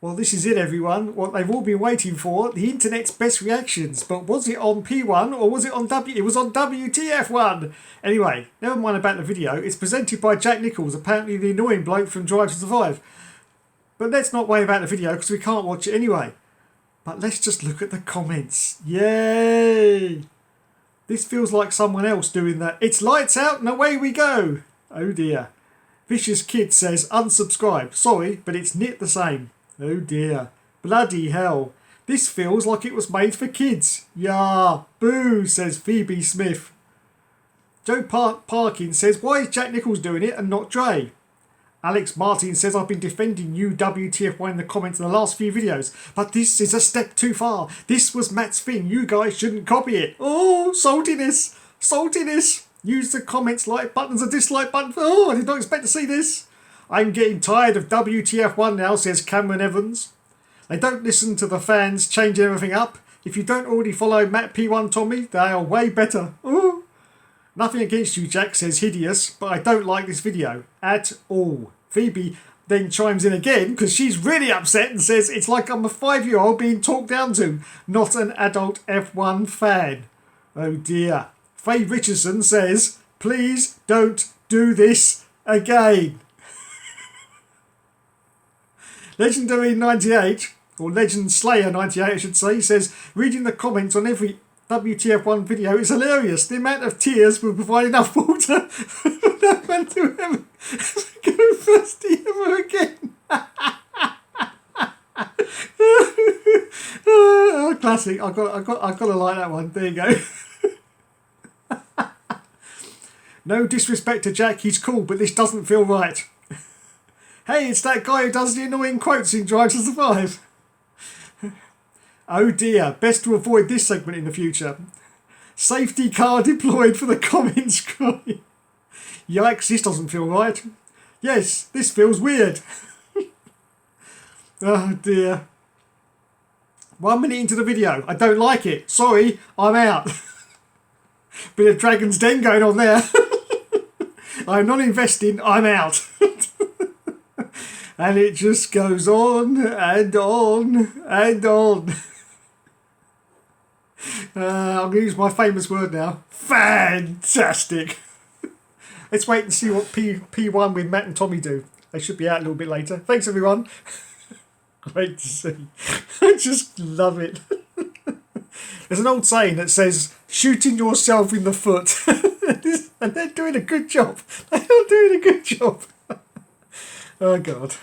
Well, this is it, everyone. What they've all been waiting for, the internet's best reactions. But was it on P1 or was it on W? It was on WTF1. Anyway, never mind about the video. It's presented by Jack Nichols, apparently the annoying bloke from Drive to Survive. But let's not worry about the video because we can't watch it anyway. But let's just look at the comments. Yay! This feels like someone else doing that. It's lights out and away we go. Oh dear. Vicious Kid says unsubscribe. Sorry, but it's knit the same. Oh dear. Bloody hell. This feels like it was made for kids. Yah. Boo, says Phoebe Smith. Joe Parkin says, why is Jack Nichols doing it and not Dre? Alex Martin says, I've been defending you WTF1 in the comments in the last few videos, but this is a step too far. This was Matt's thing. You guys shouldn't copy it. Oh, saltiness. Saltiness. Use the comments, like buttons, and dislike button. Oh, I did not expect to see this. I'm getting tired of WTF1 now, says Cameron Evans. They don't listen to the fans changing everything up. If you don't already follow Matt P1 Tommy, they are way better. Ooh. Nothing against you, Jack, says Hideous, but I don't like this video at all. Phoebe then chimes in again because she's really upset and says it's like I'm a 5-year-old being talked down to, not an adult F1 fan. Oh dear. Faye Richardson says, please don't do this again. Legendary 98, or Legend Slayer 98 I should say, says, reading the comments on every WTF1 video is hilarious. The amount of tears will provide enough water for no one to ever go thirsty ever again. Oh, classic. I've got to like that one. There you go. No disrespect to Jack, he's cool, but this doesn't feel right. Hey, it's that guy who does the annoying quotes in Drive to Survive. Oh dear, best to avoid this segment in the future. Safety car deployed for the comment screen. Yikes, this doesn't feel right. Yes, this feels weird. Oh dear. 1 minute into the video, I don't like it. Sorry, I'm out. Bit of Dragon's Den going on there. I'm not investing, I'm out. And it just goes on and on and on. I'm going to use my famous word now. Fantastic. Let's wait and see what P1 with Matt and Tommy do. They should be out a little bit later. Thanks everyone. Great to see. I just love it. There's an old saying that says, shooting yourself in the foot. And they're doing a good job. They are doing a good job. Oh God.